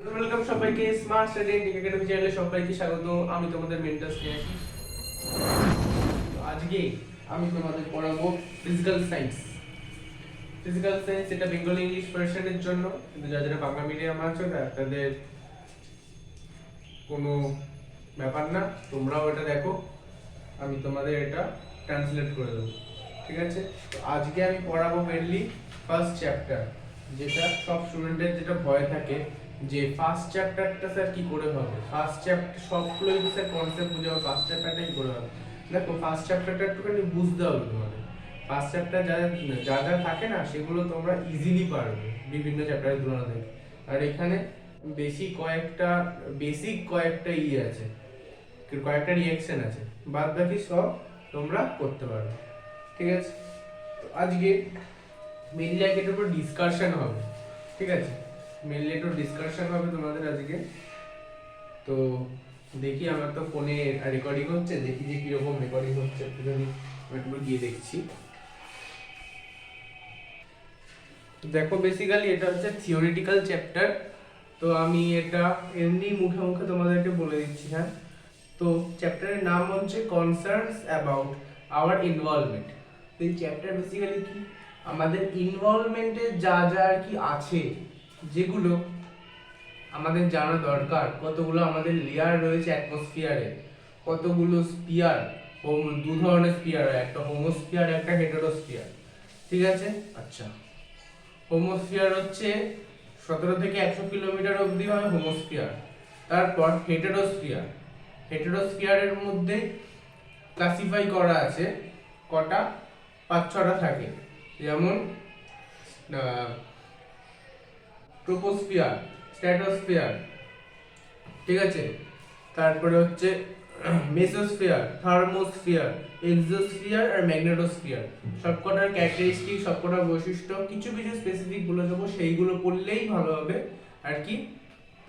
Welcome সবাইকে smart study and academy চ্যানেলে সবাইকে স্বাগত। আমি তোমাদের মেন্টর স্নেহাশিস। আজকে আমি তোমাদের পড়াবো ফিজিক্যাল সায়েন্স। ফিজিক্যাল সায়েন্স এটা বেঙ্গলি ইংলিশ ভার্সনের জন্য, কিন্তু যারা বাংলা মিডিয়াম আছে তাদের কোনো ব্যাপার না, তোমরাও এটা দেখো, আমি তোমাদের এটা ট্রান্সলেট করে দেবো, ঠিক আছে? তো আজকে আমি পড়াবো মেনলি ফার্স্ট চ্যাপ্টার, যেটা সব স্টুডেন্টের যেটা ভয় থাকে যে ফার্স্ট চ্যাপ্টারটা স্যার কি করে হবে, ফার্স্ট চ্যাপ্টার সবগুলোই স্যার কনসেপ্ট বুঝে হবে, ফার্স্ট চ্যাপ্টারটা কি করে হবে। দেখো, ফার্স্ট চ্যাপ্টারটা একটুখানি বুঝতে হবে তোমাদের। ফার্স্ট চ্যাপ্টার যা যা যা থাকে না সেগুলো তোমরা ইজিলি পারবে বিভিন্ন চ্যাপ্টারের তুলনা থেকে। আর এখানে বেসিক কয়েকটা আছে, কয়েকটা রিঅ্যাকশন আছে, বাদ বাকি সব তোমরা করতে পারবে, ঠিক আছে? তো আজকে মেইনলি এটার উপর ডিসকাশন হবে, ঠিক আছে? মেইনলি একটু ডিসকাশন হবে তোমাদের আজকে। তো দেখি, আমার তো ফোনে রেকর্ডিং হচ্ছে, দেখি যে কিরকম রেকর্ডিং হচ্ছে, একটুখানি একটু গিয়ে দেখছি। তো দেখো, বেসিক্যালি এটা হচ্ছে থিওরিটিক্যাল চ্যাপ্টার। তো আমি এটা এমনি মুখে মুখে তোমাদেরকে বলে দিচ্ছি, হ্যাঁ। তো চ্যাপ্টারের নাম হচ্ছে কনসার্নস অ্যাবাউট আওয়ার ইনভলভমেন্ট। তো এই চ্যাপ্টার বেসিক্যালি কি, আমাদের ইনভলভমেন্টে যা যা আর কি আছে, যেগুলো আমাদের জানা দরকার, কতগুলো আমাদের লেয়ার রয়েছে অ্যাটমসফিয়ারে, কতগুলো স্পিয়ার, দু ধরনের স্পিয়ার, একটা হোমোস্ফিয়ার একটা হেটেরোস্ফিয়ার, ঠিক আছে? আচ্ছা, হোমোস্ফিয়ার হচ্ছে 17 থেকে 100 কিলোমিটার অবধি হয় হোমোস্ফিয়ার। তারপর হেটেরোস্ফিয়ারের মধ্যে ক্লাসিফাই করা আছে কটা, 5-6টা থাকে, যেমন ট্রোপোস্ফিয়ার, স্ট্র্যাটোস্ফিয়ার, ঠিক আছে? তারপরে হচ্ছে মেসোস্ফিয়ার, থার্মোস্ফিয়ার, এক্সোস্ফিয়ার আর ম্যাগনেটোস্ফিয়ার। সবকটার ক্যারেক্টারিস্টিক, সবকটার বৈশিষ্ট্য, কিছু কিছু স্পেসিফিক বলে দেবো, সেইগুলো পড়লেই ভালো হবে আর কি,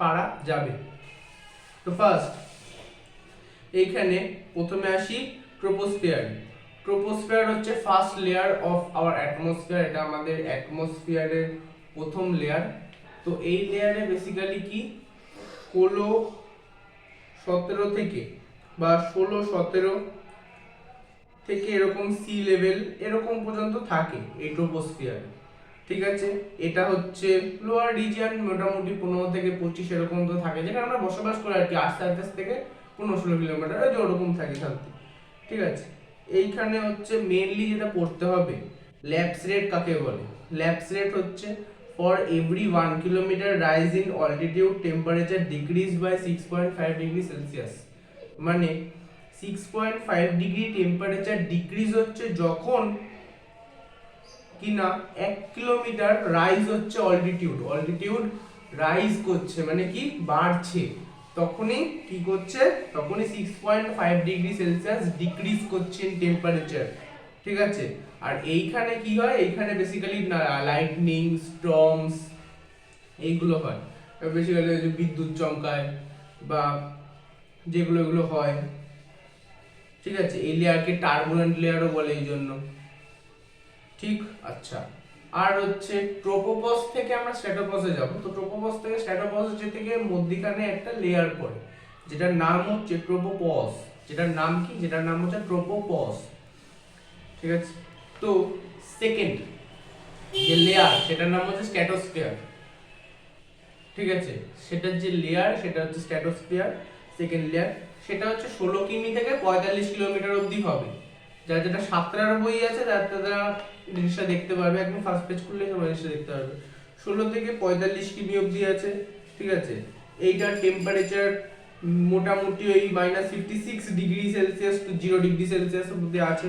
পারা যাবে। তো ফার্স্ট এইখানে প্রথমে আসি ট্রোপোস্ফিয়ার। ট্রোপোস্ফিয়ার হচ্ছে first layer of our atmosphere, এটা আমাদের অ্যাটমসফিয়ারের প্রথম লেয়ার। তো এই লেয়ারে বেসিক্যালি কি 16-17 থেকে বা 16-17 থেকে এরকম সি লেভেল এরকম পর্যন্ত থাকে এই ট্রোপোস্ফিয়ার, ঠিক আছে? এটা হচ্ছে লোয়ার রিজিয়ন, মোটামুটি 15 থেকে 25 এরকম তো থাকে, যেখানে আমরা বসবাস করি আর কি, আর্থ সারফেস থেকে 15-16 কিলোমিটার যে ওরকম থাকে শান্তি, ঠিক আছে? এইখানে হচ্ছে মেইনলি যেটা পড়তে হবে, ল্যাপস রেট কাকে বলে। ল্যাপস রেট হচ্ছে for every 1 kilometer rise in altitude temperature decreased by 6.5 degree Celsius। মানে 6.5 ডিগ্রি টেম্পারেচার ডিক্রিজ হচ্ছে যখন কিনা 1 কিলোমিটার রাইজ হচ্ছে অল্টিটিউড রাইজ করছে, মানে কি বাড়ছে, তখনই কি করছে, তখনই 6.5 ডিগ্রি সেলসিয়াস ডিক্রিজ করছে টেম্পারেচার, ঠিক আছে? আর এইখানে কি হয়, এইখানে বেসিক্যালি লাইটনিং স্টর্মস এইগুলো হয়, বেসিক্যালি বিদ্যুৎ চমকায় বা যেগুলো এগুলো হয়, ঠিক আছে? এই লেয়ারকে টার্বুলেন্ট লেয়ারও বলে এই জন্য, ঠিক? আচ্ছা, আর হচ্ছে ট্রোপোপস থেকে আমরা স্ট্র্যাটোপসে যাব। তো ট্রোপোপস থেকে স্ট্র্যাটোপসে যেতে গিয়ে মধ্যিখানে একটা লেয়ার পড়ে, যেটার নাম হচ্ছে ট্রোপোপস, যেটার নাম কি, যেটার নাম হচ্ছে ট্রোপোপস, ঠিক আছে? তো সেকেন্ড যে লেয়ার সেটার নাম হচ্ছে স্ট্র্যাটোস্ফিয়ার, ঠিক আছে? সেটার যে লেয়ার সেটা হচ্ছে স্ট্র্যাটোস্ফিয়ার, সেকেন্ড লেয়ার। সেটা হচ্ছে 16 কিমি থেকে 45 কিলোমিটার অবধি হবে। যারা যেটা সাতটার বই আছে তারা জিনিসটা দেখতে পারবে, একদম ফার্স্ট পেজ খুললে তোমরা জিনিসটা দেখতে পারবে। 16 থেকে 45 কিমি অবধি আছে, ঠিক আছে? এইটার টেম্পারেচার মোটামুটি ওই -56 degree celsius to 0 degree celsius অবধি আছে,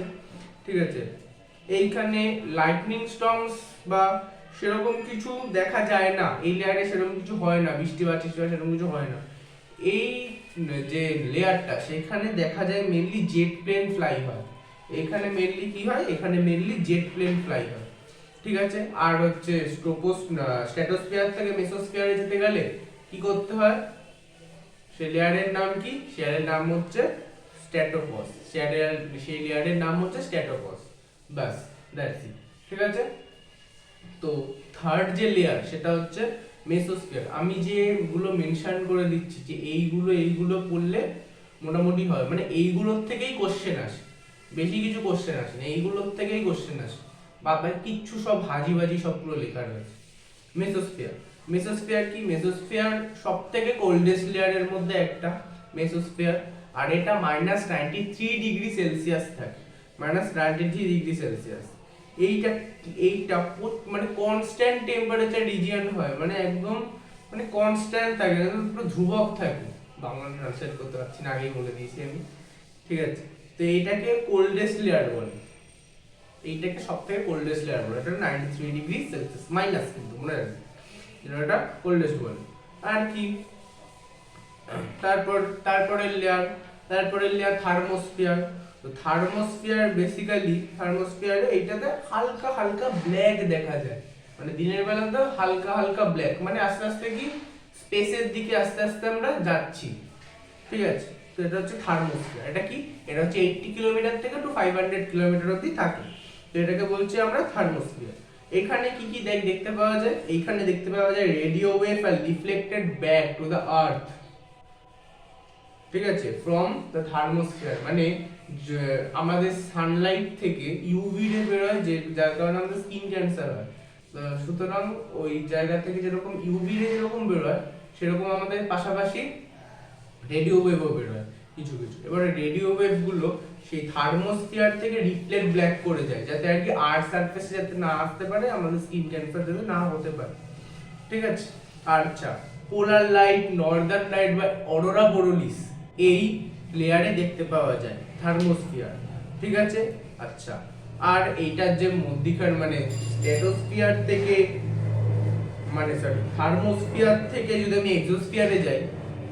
ঠিক আছে? এইখানে লাইটনিং স্টর্মস বা সেরকম কিছু দেখা যায় না, এই লেয়ারে সেরকম কিছু হয় না, বৃষ্টি বা সেরকম কিছু হয় না। এই যে লেয়ারটা সেখানে দেখা যায় মেইনলি জেট প্লেন ফ্লাই হয়, এখানে মেইনলি কি হয়, এখানে মেইনলি জেট প্লেন ফ্লাই হয়, ঠিক আছে? আর হচ্ছে স্ট্র্যাটোস্ফিয়ার থেকে মেসোস্ফিয়ারে যেতে গেলে কি করতে হয়, সেই লেয়ারের নাম কি, শেয়ারের নাম হচ্ছে স্ট্র্যাটোপস, সেই লেয়ারের নাম হচ্ছে স্ট্র্যাটোপস, বাস দ্যাটস ইট, ঠিক আছে? তো থার্ড যে লেয়ার সেটা হচ্ছে মেসোস্ফিয়ার। আমি যেগুলো মেনশন করে দিচ্ছি যে এইগুলো পড়লে মোটামুটি হয়, মানে এইগুলোর থেকেই কোশ্চেন আসে, বেশি কিছু কোশ্চেন আসে না, এইগুলোর থেকেই কোশ্চেন আসে, বাবা কিচ্ছু সব হাজিবাজি সবগুলো লেখা রয়েছে। মেসোস্ফিয়ার, মেসোস্ফিয়ার কি? মেসোস্ফিয়ার সব থেকে কোল্ডেস্ট লেয়ারের মধ্যে একটা মেসোস্ফিয়ার, আর এটা -93°C থাকে, -93°C। এইটা এইটা মানে কনস্ট্যান্ট টেম্পারেচার রিজিয়ন হয়, মানে একদম মানে কনস্ট্যান্ট থাকে, পুরো ধ্রুবক থাকে। বাংলা ট্রান্সলেট করতে পারছি না, আগেই বলে দিয়েছি আমি, ঠিক আছে? তো এইটাকে কোল্ডেস্ট লেয়ার বলে, এইটাকে সবথেকে কোল্ডেস্ট লেয়ার বলে, এটা 93°C মাইনাস, কিন্তু মনে রাখবেন এটা কোল্ডেস্ট বলে। আর কি তারপরের লেয়ার থার্মোস্ফিয়ার। তো থার্মোস্ফিয়ার বেসিক্যালি, থার্মোস্ফিয়ারে এইটাতে হালকা হালকা ব্ল্যাক দেখা যায়, মানে দিনের বেলা তো হালকা হালকা ব্ল্যাক, মানে আস্তে আস্তে কি স্পেসের দিকে আস্তে আস্তে আমরা যাচ্ছি, ঠিক আছে? তো এটা হচ্ছে থার্মোস্ফিয়ার। এটা কি? এটা হচ্ছে 80 কিলোমিটার থেকে 500 কিলোমিটার অবধি থাকে, তো এটাকে বলছি আমরা থার্মোস্ফিয়ার। এখানে কি কি দেখতে পাওয়া যায়? এইখানে দেখতে পাওয়া যায় রেডিও ওয়েভ আর reflected back to the earth, ঠিক আছে, ফ্রম দ্য থার্মোস্ফিয়ার। মানে আমাদের সানলাইট থেকে ইউভি রে বের হয়, যে যার কারণে আমাদের স্কিন ক্যান্সার হয়। সুতরাং ওই জায়গা থেকে যেরকম ইউভি রে যেরকম বের হয়, সেরকম আমাদের পাশাপাশি রেডিও ওয়েভও বের হয় কিছু কিছু। এবারে রেডিও ওয়েভ গুলো সেই থার্মোস্ফিয়ার থেকে রিফ্লেক্ট ব্ল্যাক করে যায়, যাতে আর কি আর্থ সারফেসে যাতে না আসতে পারে, আমাদের স্কিন ক্যান্সার যাতে না হতে পারে, ঠিক আছে? আচ্ছা, পোলার লাইট, নর্দার্ন লাইট বা অরোরা বোরোলিস এই লেয়ারে দেখতে পাওয়া যায় থার্মোস্ফিয়ার, ঠিক আছে? আচ্ছা, আর এইটার যে মধ্যিখান মানে স্ট্র্যাটোস্ফিয়ার থেকে, মানে সরি থার্মোস্ফিয়ার থেকে যদি আমি এক্সোস্ফিয়ারে যাই,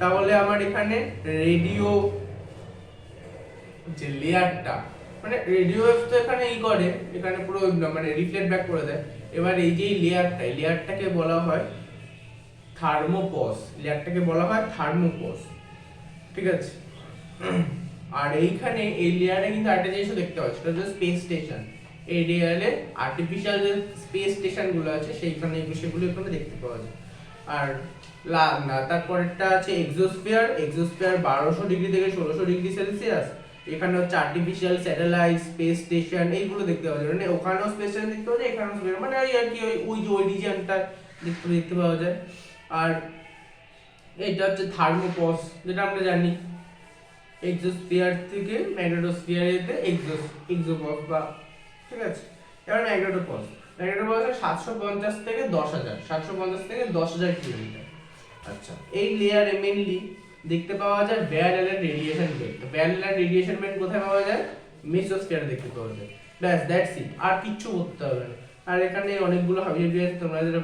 তাহলে আমার এখানে রেডিও যে লেয়ারটা, মানে রেডিও ওয়েভ তো এখানে করে, এখানে পুরো মানে রিফ্লেক্ট ব্যাক করে দেয়। এবার এই যে লেয়ারটাকে বলা হয় থার্মোপস, লেয়ারটাকে বলা হয় থার্মোপস, ঠিক আছে? আর এইখানে এই লেয়ারে কিন্তু একটা জিনিসও দেখতে পাচ্ছি, সেটা হচ্ছে স্পেস স্টেশন। এই লেয়ারে আর্টিফিশিয়াল যে স্পেস স্টেশন গুলো আছে সেইখানে সেগুলো এখানে দেখতে পাওয়া যায়। আর তারপরেরটা আছে এক্সোস্ফিয়ার। এক্সোস্ফিয়ার 1200 ডিগ্রি থেকে 1600°C। এখানে হচ্ছে আর্টিফিশিয়াল স্যাটেলাইট, স্পেস স্টেশন এইগুলো দেখতে পাওয়া যায়, মানে ওখানেও স্পেস স্টেশন দেখতে পাওয়া যায়, এখানেও স্পেস, মানে ওই আর কি ওই রিজিয়নটা দেখতে পাওয়া যায়। আর এটা হচ্ছে থার্মোপস, যেটা আমরা জানি এক্সোস্ফিয়ার থেকে ম্যাগনেটোস্ফিয়ারে এক্সোপস বা, ঠিক আছে? এবার ম্যাগনেটোপস 750 থেকে 10,000, 750 থেকে 10,000 কিলোমিটার। আচ্ছা, এই লেয়ারে মেইনলি দেখতে পাওয়া যায় band align radiation belt. Band align radiation belt কোথায় পাওয়া যায়? মেসোস্ফিয়ারে দেখতে পাওয়া যায়। ব্যাস, দ্যাটস ইট, আর কিচ্ছু করতে হবে না। আর এখানে অনেকগুলো হাবিজাবি আছে, তোমরা যারা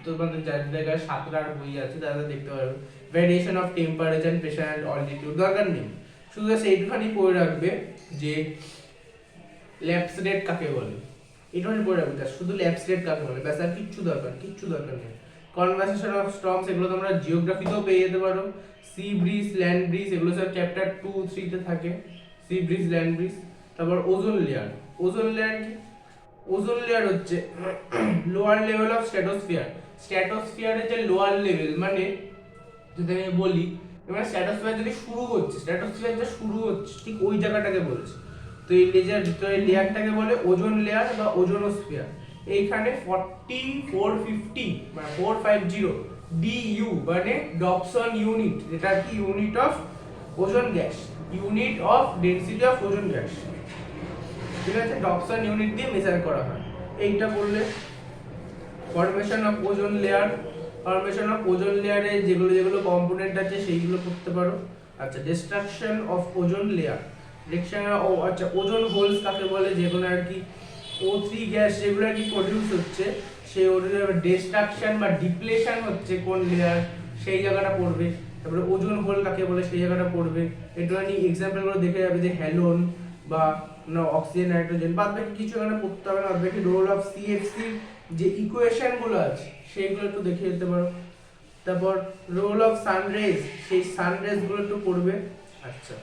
তোমাদের জায়গায় সাঁতরার বই আছে তারা দেখতে পারবে। Variation of temperature, pressure and altitude দরকার নেই, শুধু সেইটুখানি পড়ে রাখবে যে ল্যাপস রেট কাকে বলে, এটুখানি পড়ে রাখবে, শুধু ল্যাপস রেট কাকে বলে, ব্যাস, আর কিচ্ছু দরকার নেই। কনভারসেশন অফ স্টর্মস এগুলো তোমরা জিওগ্রাফিতেও পেয়ে যেতে পারো। সি ব্রিজ, ল্যান্ড ব্রিজ এগুলো সব চ্যাপ্টার 2-3 তে থাকে, সি ব্রিজ, ল্যান্ড ব্রিজ। তারপর ওজোন লেয়ার। ওজোন লেয়ার কি? ওজোন লেয়ার হচ্ছে লোয়ার লেভেল অফ স্ট্র্যাটোস্ফিয়ার। স্ট্র্যাটোস্ফিয়ারের যে লোয়ার লেভেল, মানে যদি আমি বলি এবার স্ট্র্যাটোস্ফিয়ার যদি শুরু হচ্ছে, স্ট্র্যাটোস্ফিয়ার যে শুরু হচ্ছে ঠিক ওই জায়গাটাকে বলছে। তো এই লেয়ারটাকে বলে ওজোন লেয়ার বা ওজোনোস্ফিয়ার। এইখানে 450 মানে 450 ডিইউ মানে ডপসন ইউনিট, যেটা কি unit of ozone gas, unit of density of ozone gas, ঠিক আছে? ডপসন ইউনিট দিয়ে মেজার করা হয়। এইটা বললে formation of ozone layer, formation of ozone লেয়ারে যেগুলো কম্পোনেন্ট আছে সেইগুলো পড়তে পারো। আচ্ছা, ডিস্ট্রাকশন অফ ওজোন লেয়ার, আচ্ছা ওজোন হোলস কাকে বলে, যেগুলো আর কি O3 গ্যাস যেগুলো আর কি প্রডিউস হচ্ছে, সেই ওজোনের ডিস্ট্রাকশন বা ডিপ্লেশন হচ্ছে কোন লেয়ার, সেই জায়গাটা পড়বে। তারপরে ওজোন হোল কাকে বলে সেই জায়গাটা পড়বে। একটুখানি এক্সাম্পল গুলো দেখে যাবে, যে হ্যালোন বা অক্সিজেন, নাইট্রোজেন, বাদ বাকি কিছু এখানে পড়তে হবে না। বাদ বাকি রোল অফ সিএফসি যে ইকুয়েশন গুলো আছে সেইগুলো একটু দেখে যেতে পারো। তারপর রোল অফ সানরাইজ, সেই সানরাইজ গুলো একটু পড়বে। আচ্ছা,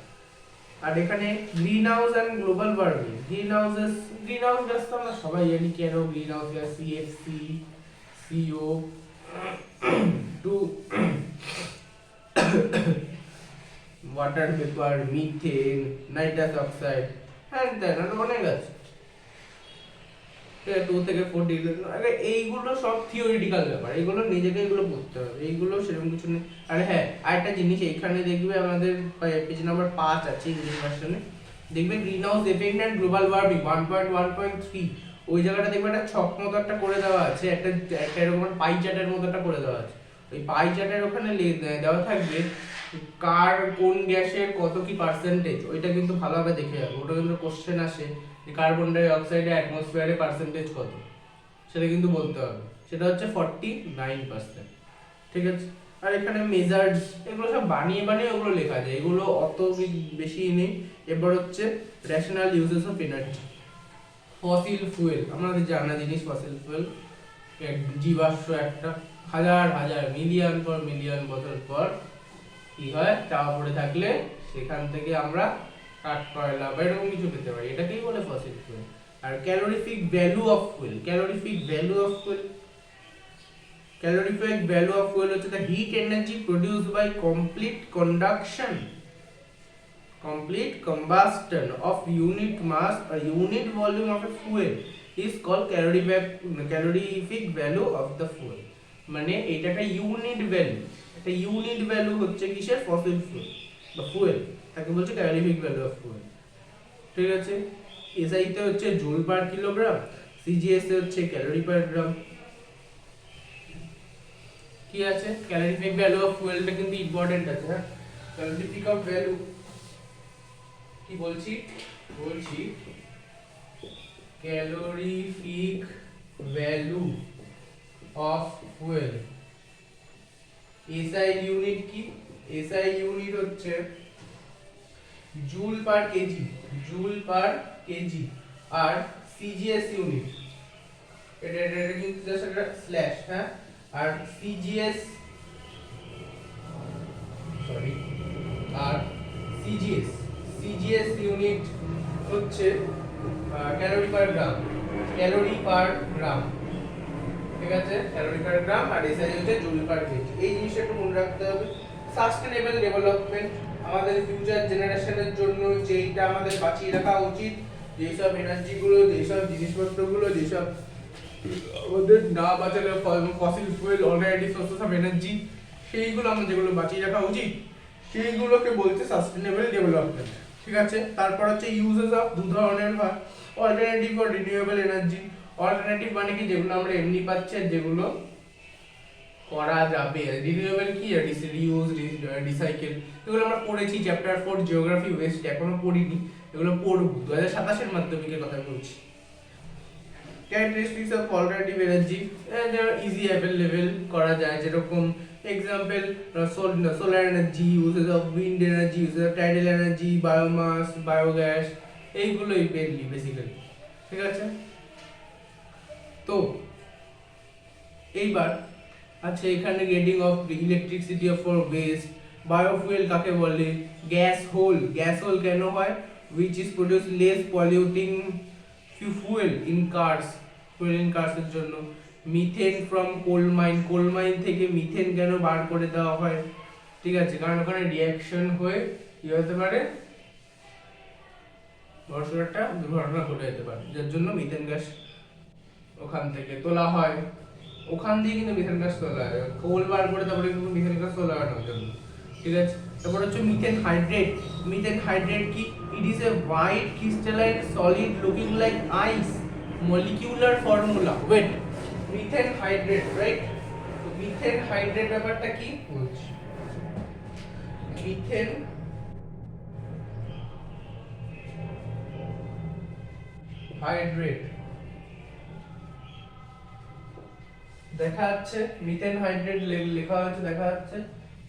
আর এখানে green house and global warming. Green house gas তো আমরা সবাই জানি কেন green house gas, CFC, CO, two water vapour, methane, nitrous oxide, হ্যাঁ দেন আর অনেক আছে। 2 থেকে 4 ডিগ্রি, আরে এইগুলো সব থিওরিটিক্যাল ব্যাপার, এইগুলো নিজেকে এগুলো পড়তে হবে, এইগুলো সেরকম কিছু নেই। আরে হ্যাঁ আরেকটা জিনিস এইখানে দেখবে আমাদের পেজ নাম্বার 5 আছে ইংলিশ ভার্সনে, দেখবে green house effect and global warming 1.1.3, ওই জায়গাটা দেখবে একটা ছক মতো একটা করে দেওয়া আছে, একটা একটা এরকম পাই চার্টের মতো একটা করে দেওয়া আছে। ওই পাই চার্টের ওখানে দেওয়া থাকবে কার কোন গ্যাসের কত কি পার্সেন্টেজ, ওইটা কিন্তু ভালোভাবে দেখে যাবে, ওটা কিন্তু কোশ্চেন আসে যে কার্বন ডাই অক্সাইডে অ্যাটমসফিয়ারে পার্সেন্টেজ কত, সেটা কিন্তু বলতে হবে, সেটা হচ্ছে 49%। ঠিক আছে, আর এখানে মেজার্ড এগুলো সব বানিয়ে বানিয়ে ওগুলো লেখা যায়, এগুলো অত বেশি নেই। এবার হচ্ছে rational uses of energy. Fossil fuel আমাদের জানা জিনিস, ফসিল ফুয়েল জীবাশ্ম একটা হাজার হাজার মিলিয়ন পর মিলিয়ন বছর পর কি হয়, চাওয়া পড়ে থাকলে সেখান থেকে আমরা কাঠ কয়লা বা এরকম কিছু পেতে পারি, এটাকেই বলে ফসিল ফুয়েল। আর calorific value of fuel, calorific value of fuel, calorific value of fuel হচ্ছে the heat energy produced by complete combustion of unit mass or unit volume of a fuel is called calorific value of the fuel। মানে এটা একটা unit value, একটা unit value হচ্ছে কিসের, fossil fuel বা fuel, তাকে বলছে ক্যালোরিফিক ভ্যালু অফ ফুয়েল। ঠিক আছে, এসআই তে হচ্ছে জুল পার কিলোগ্রাম, সিজিএস এ হচ্ছে ক্যালোরি পার গ্রাম। কি আছে, ক্যালোরিফিক ভ্যালু অফ ফুয়েলটা কিন্তু ইম্পর্টেন্ট আছে। হ্যাঁ, ক্যালোরিফিক অফ ভ্যালু কি বলছি, calorific value of fuel, SI unit কি, এসআই ইউনিট হচ্ছে joule per KG, joule per KG. আর সিজিএস ইউনিট এটা কিন্তু জাস্ট একটা স্ল্যাশ, হ্যাঁ, আর সিজিএস ইউনিট হচ্ছে calorie per gram, calorie per gram. ঠিক আছে, ক্যালোরি পার গ্রাম, আর এসআই হচ্ছে জুল পার কেজি। এই জিনিসটা একটু মনে রাখতে হবে। সাস্টেনেবল ডেভেলপমেন্ট, আমাদের ফিউচার জেনারেশনের জন্য যেটা আমাদের বাঁচিয়ে রাখা উচিত, যেসব এনার্জি গুলো, যেসব জিনিসপত্রগুলো, যেসব আমাদের না বাঁচালে fossil fuel alternative sources of energy, সেইগুলো আমরা যেগুলো বাঁচিয়ে রাখা উচিত সেইগুলোকে বলছে সাস্টেনেবল ডেভেলপমেন্ট। ঠিক আছে, তারপর হচ্ছে ইউজেস অফ দু ধরনের হয়, অল্টারনেটিভ আর রিনিউয়েবল এনার্জি। অল্টারনেটিভ মানে কি, যেগুলো আমরা এমনি পাচ্ছি আর যেগুলো করা যাবে। রিনিউয়েবল কি, রিউজ, রিসাইকেল, এগুলো আমরা পড়েছি চ্যাপ্টার 4 জিওগ্রাফি ওয়েস্ট, এখনো পড়িনি, এগুলো পড়ব 2027 এর মাধ্যমিকের কথা বলছি। characteristics of alternative energy, যারা ইজি অ্যাভেলেবল করা যায়, যেরকম example solar energy, uses of wind energy, uses of tidal energy, biomass, biogas, এইগুলোই মেইনলি বেসিক্যালি। ঠিক আছে, তো এইবার আছে এখানে getting of electricity for West. Biofuel কাকে বলে, গ্যাস হোল কেন হয়, which is produce less polluting fuel in cars এর জন্য। মিথেন ফ্রম কোল মাইন থেকে মিথেন কেন বার করে দেওয়া হয়, ঠিক আছে, কারণ ওখানে রিঅ্যাকশন হয়ে কি হতে পারে, বড়সড় একটা দুর্ঘটনা ঘটে যেতে পারে, যার জন্য মিথেন গ্যাস ওখান থেকে তোলা হয়। ওখান দিয়ে কিন্তু মিথেন গ্যাস তোলা হয়, কোল বার করে তারপরে কিন্তু মিথেন গ্যাস তোলা হয় না ওর জন্য। ঠিক আছে, তারপর হচ্ছে মিথেন হাইড্রেট কি, it is a white crystalline solid looking like ice, molecular formula. Wait, methane hydrate, right, তো মিথেন হাইড্রেট ব্যাপারটা কি বলছি, মিথেন হাইড্রেট দেখা যাচ্ছে, মিথেন হাইড্রেট লেখা হয়েছে দেখা যাচ্ছে।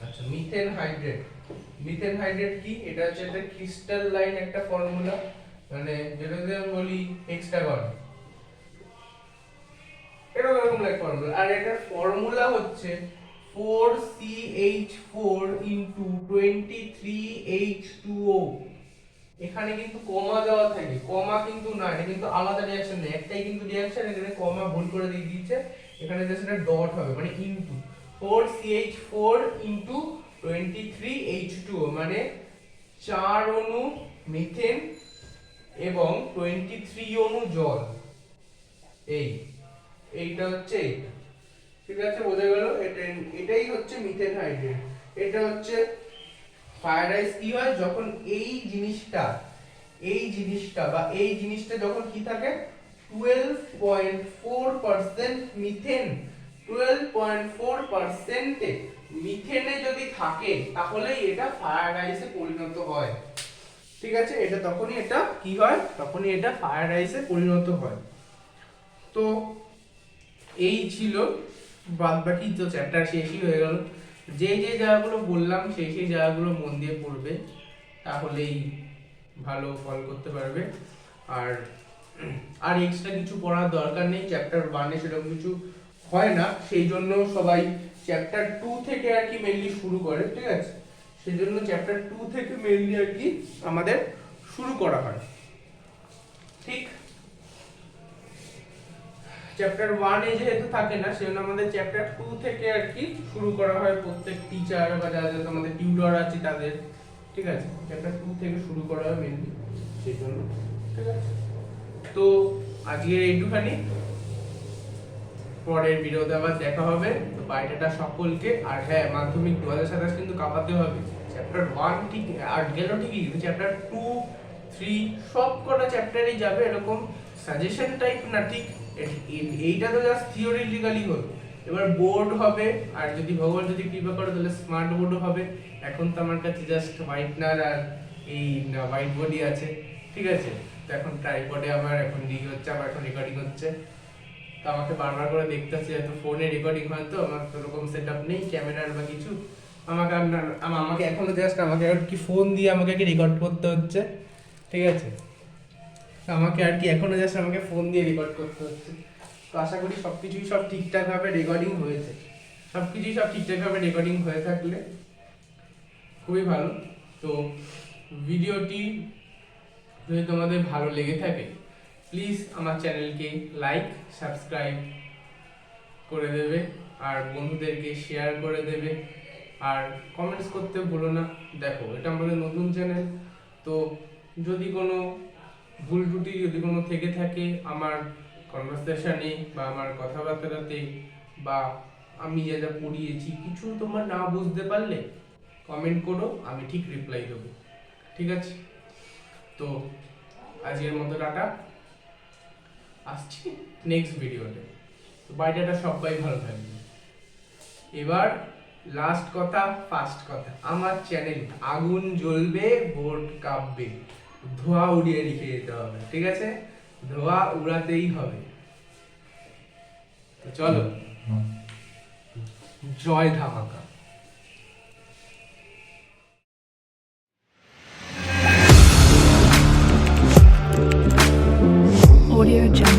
আচ্ছা, মিথেন হাইড্রেট কি, এটা হচ্ছে একটা ক্রিস্টাল লাইন একটা ফর্মুলা, মানে যেটাকে আমি বলি হেক্সাগন, এরকম একটা ফর্মুলা। আর এটার ফর্মুলা হচ্ছে 4CH4 23H2O। এখানে কিন্তু কমা দেওয়া থাকে, কমা কিন্তু না, এটা কিন্তু আলাদা রিঅ্যাকশন নেই, একটাই কিন্তু রিঅ্যাকশন, এখানে কমা ভুল করে দিয়ে দিয়েছে, এখানে জাস্ট একটা ডট হবে মানে ইনটু 4CH4 ইন্টু 23H2O মানে 4 অণু মিথেন এবং 23 অণু জল। এইটা হচ্ছে এইটা, ঠিক আছে, বোঝা গেল? এটাই হচ্ছে মিথেন হাইড্রেট। এটা হচ্ছে ফায়ার আইস কি হয় যখন এই জিনিসটা বা এই জিনিসটা যখন কি থাকে 12.4% মিথেন, 12.4% মিথেনে যদি থাকে তাহলে এটা ফায়ার আইসে পরিণত হয়, ঠিক আছে? এটা তখনই এটা কি হয়, তখনই এটা ফায়ার আইসে পরিণত হয়। তো এই ছিল, বাদ বাকি তো চ্যাপ্টার শেষই হয়ে গেল। যে জায়গাগুলো বললাম সেই জায়গাগুলো মন দিয়ে পড়বে, তাহলেই ভালো ফল করতে পারবে। আর এক্সট্রা কিছু পড়ার দরকার নেই, চ্যাপ্টার 1 এ সেরকম কিছু হয় না, সেই জন্য সবাই চ্যাপ্টার 2 থেকে আর কি মেইনলি শুরু করে, ঠিক আছে? সেই জন্য চ্যাপ্টার 2 থেকে মেইনলি আর কি আমাদের শুরু করা হয়, ঠিক? চ্যাপ্টার 1 এ যেহেতু থাকে না, সেজন্য আমাদের চ্যাপ্টার 2 থেকে আর কি শুরু করা হয় প্রত্যেক টিচার বা যারা যারা আমাদের টিউটর আছে তাদের, ঠিক আছে? চ্যাপ্টার 2 থেকে শুরু করা হয় মেইনলি সেই জন্য, ঠিক আছে? তো আজকে এইটুখানি, পরের ভিডিওতে আবার দেখা হবে। তো বাইরেটা সকলকে, আর হ্যাঁ, মাধ্যমিক 2027 কিন্তু কাঁপাতে হবে। চ্যাপ্টার 1 ঠিক আর গেল ঠিকই, কিন্তু চ্যাপ্টার 2, 3 সব কটা চ্যাপ্টারই যাবে এরকম সাজেশন টাইপ না, ঠিক? এইটা তো জাস্ট থিওরিটিক্যালি হলো, এবার বোর্ড হবে, আর যদি ভগবান যদি কৃপা করে তাহলে স্মার্ট বোর্ডও হবে। এখন তো আমার কাছে জাস্ট হোয়াইটনার আর এই হোয়াইট বোর্ডই আছে, ঠিক আছে? তো এখন ট্রাইপডে আমার এখন হচ্ছে, আমার এখন রেকর্ডিং হচ্ছে, তো আমাকে বারবার করে দেখতে হচ্ছে, যেহেতু ফোনে রেকর্ডিং হয়, তো আমার তো এরকম সেটআপ নেই ক্যামেরার বা কিছু। আমাকে এখনো জাস্ট আমাকে আর কি ফোন দিয়ে আমাকে কি রেকর্ড করতে হচ্ছে, ঠিক আছে? আমাকে আর কি এখনো জাস্ট আমাকে ফোন দিয়ে রেকর্ড করতে হচ্ছে। তো আশা করি সবকিছুই সব ঠিকঠাক ভাবে রেকর্ডিং হয়েছে, সবকিছুই সব ঠিকঠাক ভাবে রেকর্ডিং হয়ে থাকলে খুবই ভালো। তো ভিডিওটি যদি তোমাদের ভালো লেগে থাকে, প্লিজ আমার চ্যানেলকে লাইক, সাবস্ক্রাইব করে দেবে, আর বন্ধুদেরকে শেয়ার করে দেবে, আর কমেন্টস করতে ভুলো না। দেখো, এটা আমাদের নতুন চ্যানেল, তো যদি কোনো ভুল ত্রুটি যদি কোনো থেকে থাকে আমার কনভারসেশনে বা আমার কথাবার্তাতে, বা আমি যা যা পড়িয়েছি কিছু তোমরা না বুঝতে পারলে কমেন্ট করো, আমি ঠিক রিপ্লাই দেবো, ঠিক আছে? তো আজকের মতো টাটা, আসছি নেক্সট ভিডিওতে। তো বাইরেটা সবাই ভালো থাকবে। এবার লাস্ট কথা, ফার্স্ট কথা, আমার চ্যানেল আগুন জ্বলবে, বোর্ড কাঁপবে, ধোঁয়া উড়িয়ে রেখে যেতে হবে, ঠিক আছে? ধোঁয়া উড়াতেই হবে। তো চলো, জয় ধামাকা। Audio Jungle.